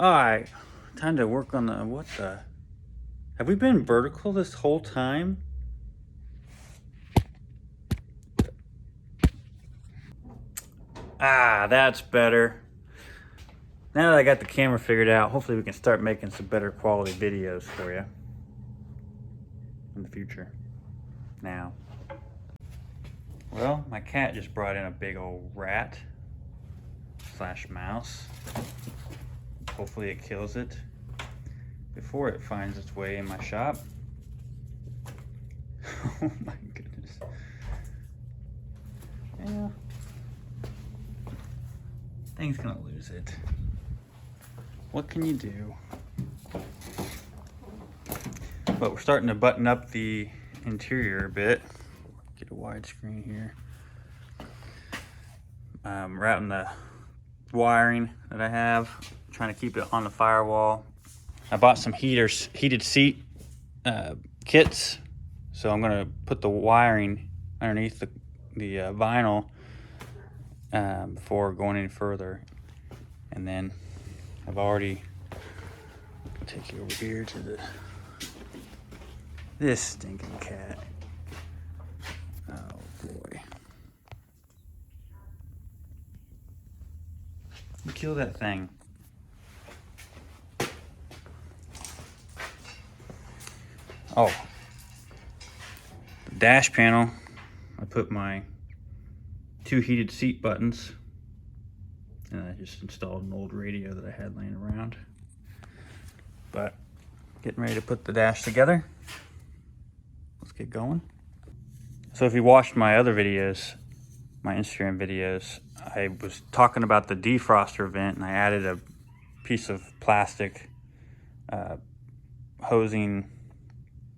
Alright, time to work on the, what the? Have we been vertical this whole time? Ah, that's better. Now that I got the camera figured out, hopefully we can start making some better quality videos for you in the future. Now, well, my cat just brought in a big old rat slash mouse. Hopefully it kills it before it finds its way in my shop. Oh my goodness. Yeah. Thing's gonna lose it. What can you do? But we're starting to button up the interior a bit. Get a wide screen here. Routing the wiring that I have, trying to keep it on the firewall. I bought some heated seat kits, so I'm gonna put the wiring underneath the vinyl before going any further. And then I've already take you over here to this stinking cat. Oh boy. You kill that thing. Oh, the dash panel, I put my 2 heated seat buttons, and I just installed an old radio that I had laying around. But getting ready to put the dash together. Let's get going. So if you watched my other videos, my Instagram videos, I was talking about the defroster vent, and I added a piece of plastic hosing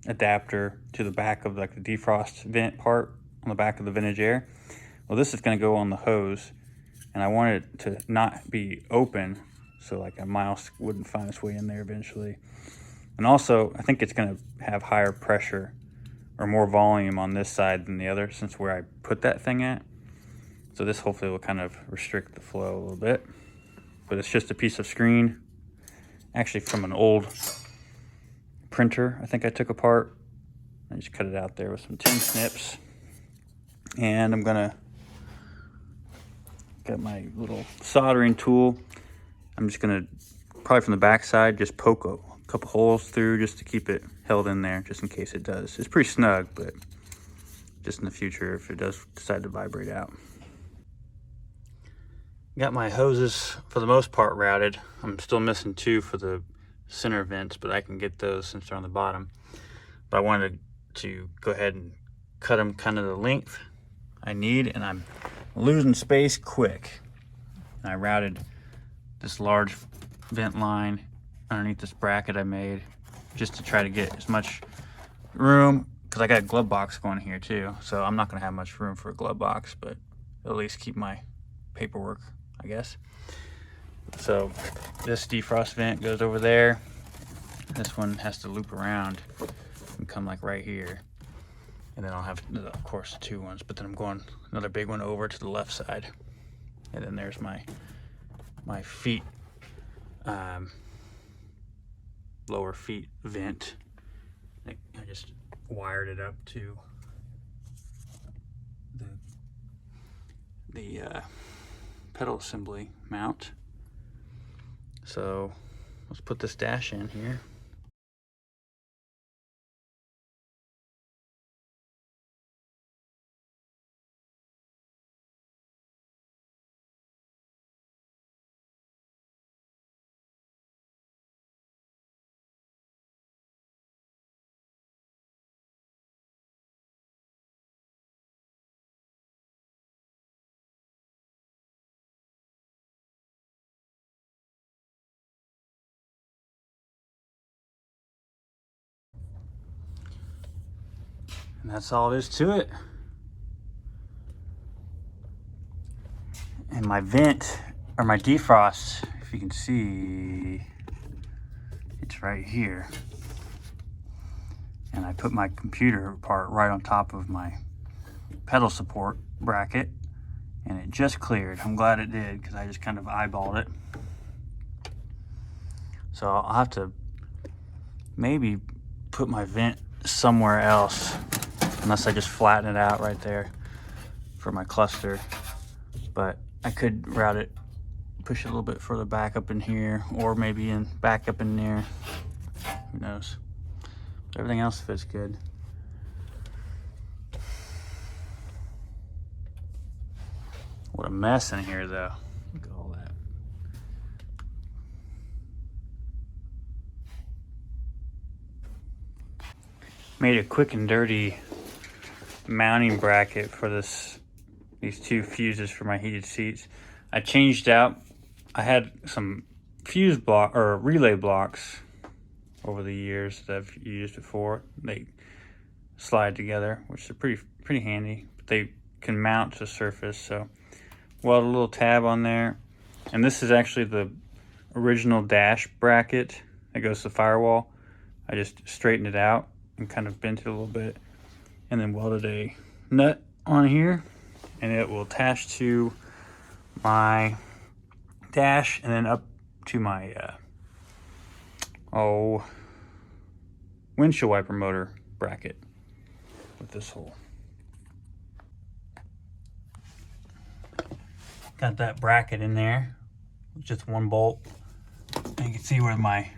adapter to the back of like the defrost vent part on the back of the vintage air. Well, this is going to go on the hose, and I want it to not be open so like a mouse wouldn't find its way in there eventually. And also, I think it's going to have higher pressure or more volume on this side than the other, since where I put that thing at. So this hopefully will kind of restrict the flow a little bit. But it's just a piece of screen, actually from an old printer I think I took apart. I just cut it out there with some tin snips. And I'm gonna get my little soldering tool. I'm just gonna, probably from the back side, just poke a couple holes through just to keep it held in there, just in case it does. It's pretty snug, but just in the future if it does decide to vibrate out. Got my hoses for the most part routed. I'm still missing 2 for the center vents, but I can get those since they're on the bottom. But I wanted to go ahead and cut them kind of the length I need, and I'm losing space quick. And I routed this large vent line underneath this bracket I made just to try to get as much room, because I got a glove box going here too, so I'm not going to have much room for a glove box, but at least keep my paperwork, I guess. So this defrost vent goes over there. This one has to loop around and come like right here. And then I'll have, of course, 2 ones, but then I'm going another big one over to the left side. And then there's my feet, lower feet vent. I just wired it up to the pedal assembly mount. So let's put this dash in here. And that's all there is to it. And my vent, or my defrost, if you can see, it's right here. And I put my computer part right on top of my pedal support bracket, and it just cleared. I'm glad it did, because I just kind of eyeballed it. So I'll have to maybe put my vent somewhere else, unless I just flatten it out right there for my cluster. But I could route it, push it a little bit further back up in here, or maybe back up in there. Who knows? Everything else fits good. What a mess in here, though. Look at all that. Made a quick and dirty mounting bracket for these two fuses for my heated seats. I changed out. I had some fuse block or relay blocks over the years that I've used before. They slide together, which are pretty handy. But they can mount to surface, so weld a little tab on there. And this is actually the original dash bracket that goes to the firewall. I just straightened it out and kind of bent it a little bit, and then welded a nut on here, and it will attach to my dash and then up to my windshield wiper motor bracket with this hole. Got that bracket in there with just one bolt, and you can see where my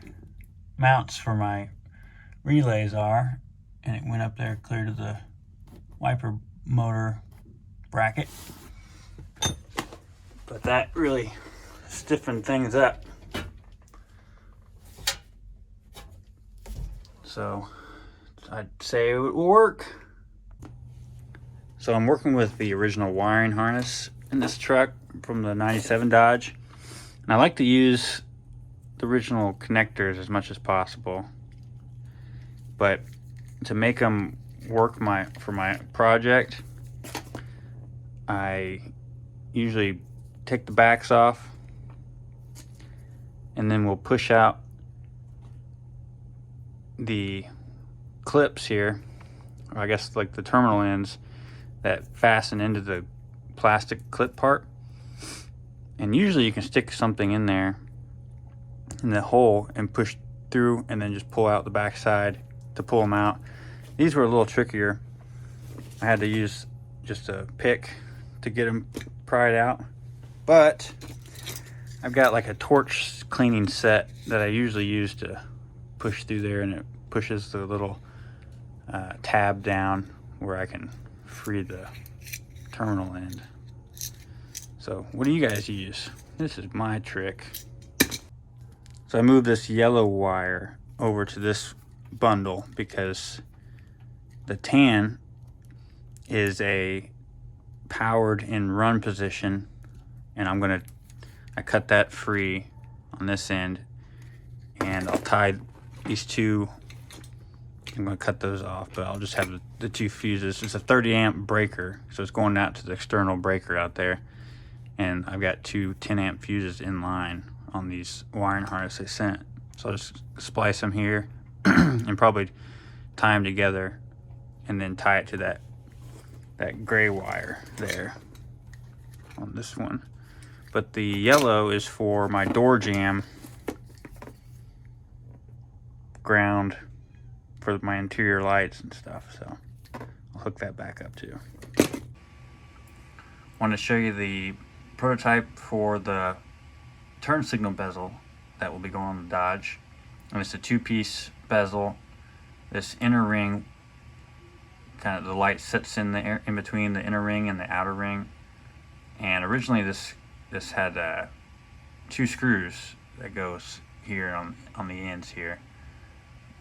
mounts for my relays are, and it went up there clear to the wiper motor bracket. But that really stiffened things up, so I'd say it would work. So I'm working with the original wiring harness in this truck from the 97 Dodge, and I like to use the original connectors as much as possible, but to make them work for my project, I usually take the backs off, and then we'll push out the clips here, or I guess like the terminal ends that fasten into the plastic clip part. And usually you can stick something in there in the hole and push through, and then just pull out the back side to pull them out. These were a little trickier. I had to use just a pick to get them pried out, but I've got like a torch cleaning set that I usually use to push through there, and it pushes the little tab down where I can free the terminal end. So what do you guys use? This is my trick. So I moved this yellow wire over to this bundle because the tan is a powered in run position, and I cut that free on this end, and I'll tie these two. I'm going to cut those off, but I'll just have the two fuses. It's a 30 amp breaker, so it's going out to the external breaker out there, and I've got two 10 amp fuses in line on these wiring harness they sent. So I'll just splice them here and probably tie them together, and then tie it to that gray wire there on this one. But the yellow is for my door jamb ground for my interior lights and stuff, so I'll hook that back up too. Want to show you the prototype for the turn signal bezel that will be going on the Dodge, and it's a two-piece bezel. This inner ring, kind of the light sits in between the inner ring and the outer ring, and originally this had two screws that goes here on the ends here,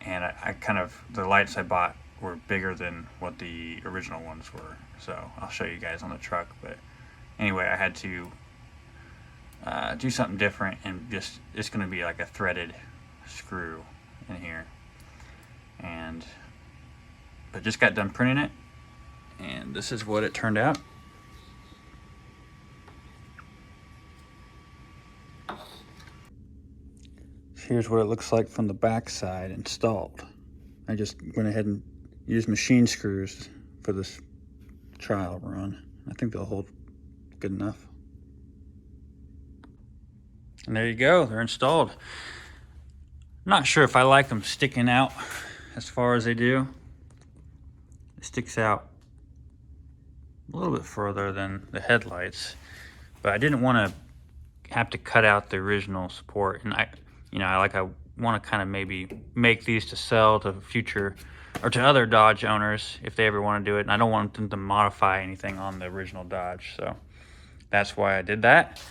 and I kind of, the lights I bought were bigger than what the original ones were, so I'll show you guys on the truck. But anyway, I had to do something different, and it's going to be like a threaded screw in here, but just got done printing it, and this is what it turned out. Here's what it looks like from the back side installed. I just went ahead and used machine screws for this trial run. I think they'll hold good enough. And there you go, they're installed. not sure if I like them sticking out as far as they do. It sticks out a little bit further than the headlights, but I didn't want to have to cut out the original support. And I want to kind of maybe make these to sell to future or to other Dodge owners if they ever want to do it. And I don't want them to modify anything on the original Dodge. So that's why I did that.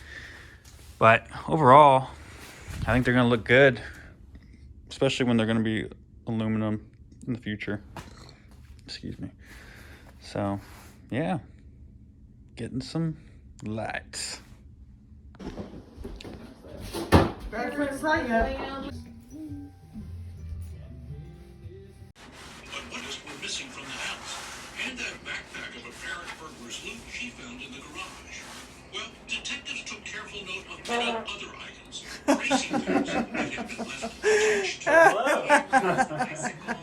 But overall, I think they're going to look good, especially when they're going to be aluminum in the future. Excuse me. So, yeah, getting some lights. Back for the front yet. But what else were missing from the house? And that backpack of a parrot burglar's loot she found in the garage. Well, detectives took careful note of many other items, racing things that had been left attached to bicycle.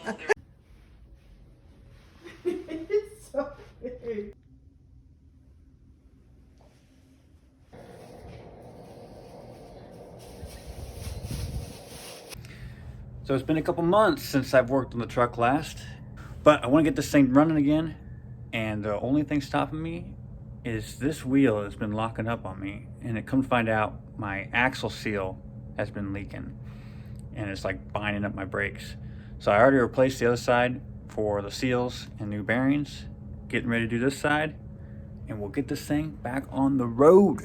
It's so big. So it's been a couple months since I've worked on the truck last, but I want to get this thing running again. And the only thing stopping me is this wheel that's been locking up on me. And it come to find out my axle seal has been leaking and it's like binding up my brakes. So I already replaced the other side for the seals and new bearings, getting ready to do this side, and we'll get this thing back on the road.